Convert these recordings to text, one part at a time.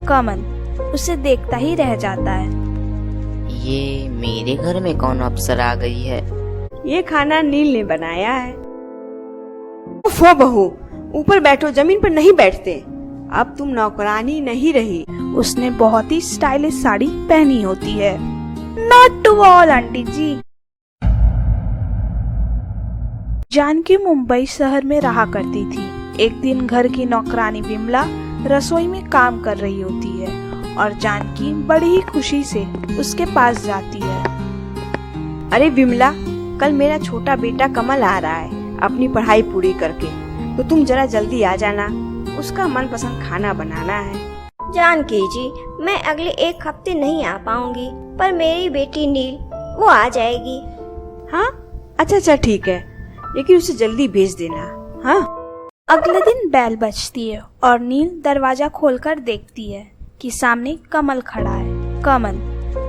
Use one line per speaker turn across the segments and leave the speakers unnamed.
कमल उसे देखता ही रह जाता है।
ये मेरे घर में कौन अप्सरा आ गई है?
ये खाना नील ने बनाया है। उफ़ बहू, ऊपर बैठो, जमीन पर नहीं बैठते। अब तुम नौकरानी नहीं रही।
उसने बहुत ही स्टाइलिश साड़ी पहनी होती है। नॉट टू ऑल आंटी जी। जानकी मुंबई शहर में रहा करती थी। एक दिन घर की नौकरानी विमला रसोई में काम कर रही होती है और जानकी बड़ी ही खुशी से उसके पास जाती है।
अरे विमला, कल मेरा छोटा बेटा कमल आ रहा है अपनी पढ़ाई पूरी करके, तो तुम जरा जल्दी आ जाना। उसका मनपसंद खाना बनाना है।
जानकी जी, मैं अगले 1 हफ्ते नहीं आ पाऊंगी, पर मेरी बेटी नील वो आ जाएगी।
हाँ, अच्छा ठीक है, लेकिन उसे जल्दी भेज देना। हाँ।
अगले दिन बेल बजती है और नील दरवाजा खोलकर देखती है कि सामने कमल खड़ा है। कमल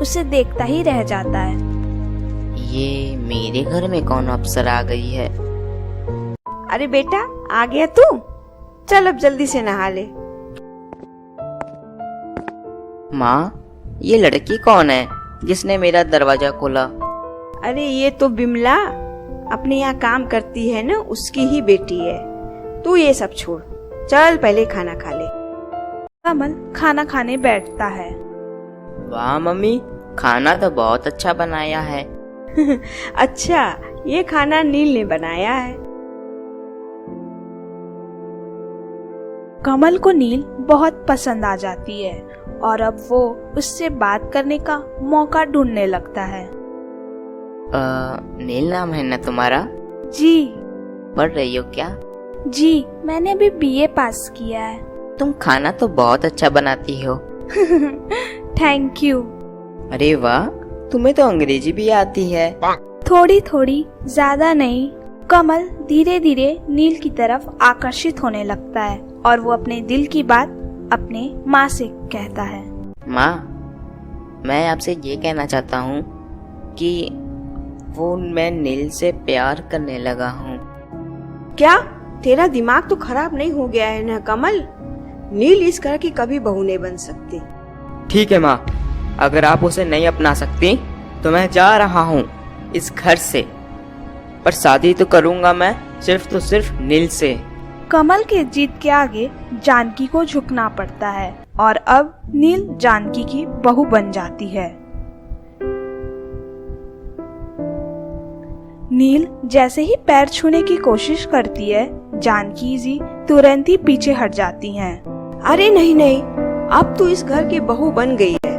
उसे देखता ही रह जाता है।
ये मेरे घर में कौन अप्सरा आ गई है?
अरे बेटा, आ गया तू? चल अब जल्दी से नहा ले।
माँ, ये लड़की कौन है जिसने मेरा दरवाजा खोला?
अरे ये तो बिमला अपने यहाँ काम करती है ना, उसकी ही बेटी है। तू ये सब छोड़, चल पहले खाना खा ले।
कमल खाना खाने बैठता है।
वाह मम्मी, खाना तो बहुत अच्छा बनाया है।
अच्छा, ये खाना नील ने बनाया है।
कमल को नील बहुत पसंद आ जाती है और अब वो उससे बात करने का मौका ढूंढने लगता है।
नील नाम है ना तुम्हारा?
जी।
पढ़ रही हो क्या?
जी, मैंने अभी BA पास किया है।
तुम खाना तो बहुत अच्छा बनाती हो।
Thank you.
अरे वाह, तुम्हें तो अंग्रेजी भी आती है।
थोड़ी थोड़ी, ज्यादा नहीं। कमल धीरे धीरे नील की तरफ आकर्षित होने लगता है और वो अपने दिल की बात अपने माँ से कहता है।
माँ, मैं आपसे ये कहना चाहता हूँ कि मैं नील से प्यार करने लगा हूँ।
क्या तेरा दिमाग तो खराब नहीं हो गया है ना कमल? नील इस घर की कभी बहू नहीं बन सकती।
ठीक है माँ, अगर आप उसे नहीं अपना सकती तो मैं जा रहा हूँ इस घर से, पर शादी तो करूँगा मैं सिर्फ नील से।
कमल के जिद के आगे जानकी को झुकना पड़ता है और अब नील जानकी की बहू बन जाती है। नील जैसे ही पैर छूने की कोशिश करती है, जानकी जी तुरंत ही पीछे हट जाती हैं।
अरे नहीं, अब तो इस घर की बहू बन गई है।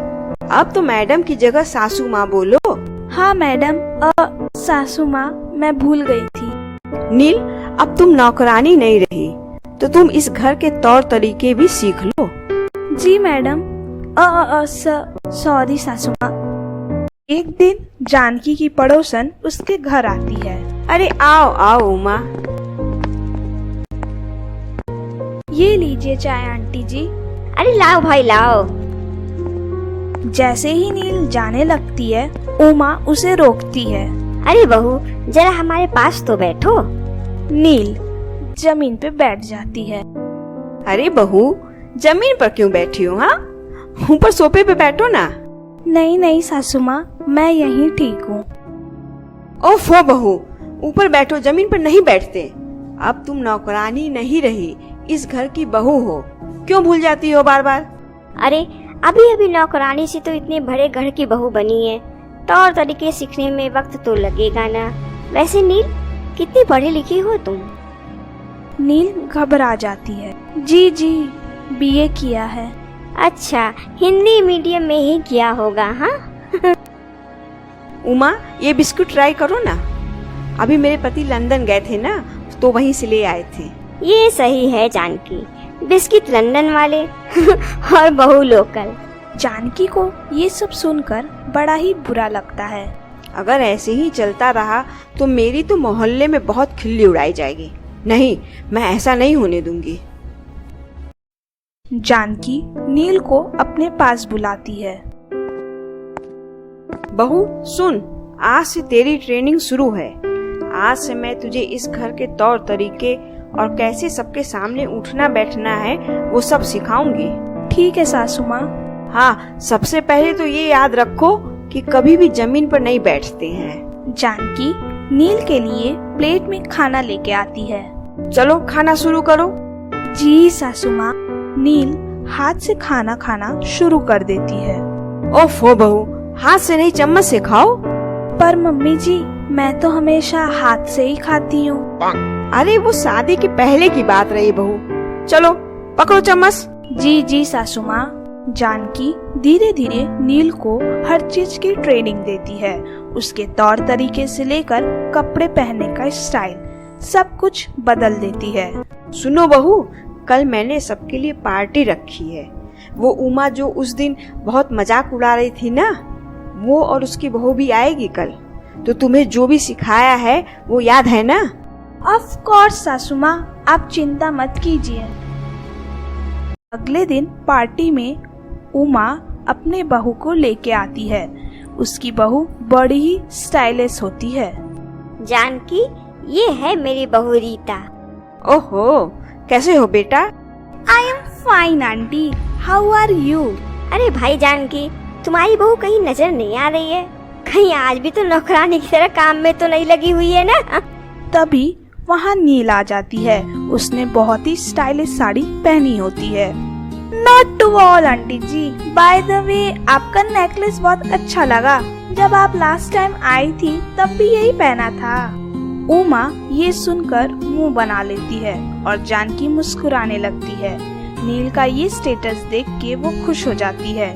अब तो मैडम की जगह सासू माँ बोलो।
हाँ मैडम, सासू माँ, मैं भूल गई थी।
नील, अब तुम नौकरानी नहीं रही, तो तुम इस घर के तौर तरीके भी सीख लो।
जी मैडम। सॉरी सासू माँ। एक दिन जानकी की पड़ोसन उसके घर आती है।
अरे आओ उमा।
ये लीजिए चाय आंटी जी।
अरे लाओ भाई लाओ।
जैसे ही नील जाने लगती है, उमा उसे रोकती है।
अरे बहू, जरा हमारे पास तो बैठो।
नील जमीन पे बैठ जाती है।
अरे बहू, जमीन पर क्यों बैठी हो? हाँ, ऊपर सोफे पे बैठो ना।
नहीं सासू माँ, मैं यहीं ठीक हूँ।
ओफो बहू, ऊपर बैठो, जमीन पर नहीं बैठते। अब तुम नौकरानी नहीं रही, इस घर की बहू हो। क्यों भूल जाती हो बार बार?
अरे अभी नौकरानी से तो इतने बड़े घर की बहू बनी है, तौर तरीके सीखने में वक्त तो लगेगा ना। वैसे नील, कितनी पढ़ी लिखी हो तुम?
नील घबरा जाती है। जी BA किया है।
अच्छा, हिंदी मीडियम में ही किया होगा। हाँ।
उमा, ये बिस्कुट ट्राई करो ना। अभी मेरे पति लंदन गए थे ना, तो वहीं से ले आए थे।
ये सही है जानकी, बिस्किट लंदन वाले और बहू लोकल।
जानकी को ये सब सुनकर बड़ा ही बुरा लगता है।
अगर ऐसे ही चलता रहा तो मेरी तो मोहल्ले में बहुत खिल्ली उड़ाई जाएगी। नहीं, मैं ऐसा नहीं होने दूंगी।
जानकी नील को अपने पास बुलाती है।
बहू सुन, आज से तेरी ट्रेनिंग शुरू है। आज से मैं तुझे इस घर के तौर तरीके और कैसे सबके सामने उठना बैठना है वो सब सिखाऊंगी।
ठीक है सासू माँ।
हाँ, सबसे पहले तो ये याद रखो कि कभी भी जमीन पर नहीं बैठते हैं।
जानकी नील के लिए प्लेट में खाना लेके आती है।
चलो खाना शुरू करो।
जी सासू माँ। नील हाथ से खाना खाना शुरू कर देती है।
ओफो बहू, हाथ से नहीं चम्मच से खाओ।
पर मम्मी जी, मैं तो हमेशा हाथ से ही खाती हूँ।
अरे वो शादी के पहले की बात रही बहू। चलो पकड़ो चम्मच।
जी जी सासू माँ। जानकी धीरे धीरे नील को हर चीज की ट्रेनिंग देती है। उसके तौर तरीके से लेकर कपड़े पहनने का स्टाइल सब कुछ बदल देती है।
सुनो बहू, कल मैंने सबके लिए पार्टी रखी है। वो उमा जो उस दिन बहुत मजाक उड़ा रही थी ना, वो और उसकी बहू भी आएगी कल। तो तुम्हें जो भी सिखाया है वो याद है ना?
ऑफ कोर्स सासू माँ, आप चिंता मत कीजिए। अगले दिन पार्टी में उमा अपने बहू को लेके आती है। उसकी बहू बड़ी ही स्टाइलिश होती है।
जानकी, ये है मेरी बहू रीता।
ओहो, कैसे हो बेटा?
I am fine aunty, how are you?
अरे भाई जानकी, तुम्हारी बहू कहीं नजर नहीं आ रही है? कहीं आज भी तो नौकरानी की तरह काम में तो नहीं लगी हुई है ना?
तभी वहाँ नील आ जाती है। उसने बहुत ही स्टाइलिश साड़ी पहनी होती है। Not to all aunty ji, by the way आपका नेकलेस बहुत अच्छा लगा। जब आप लास्ट टाइम आई थी तब भी यही पहना था। उमा ये सुनकर मुंह बना लेती है और जानकी मुस्कुराने लगती है। नील का ये स्टेटस देख के वो खुश हो जाती है।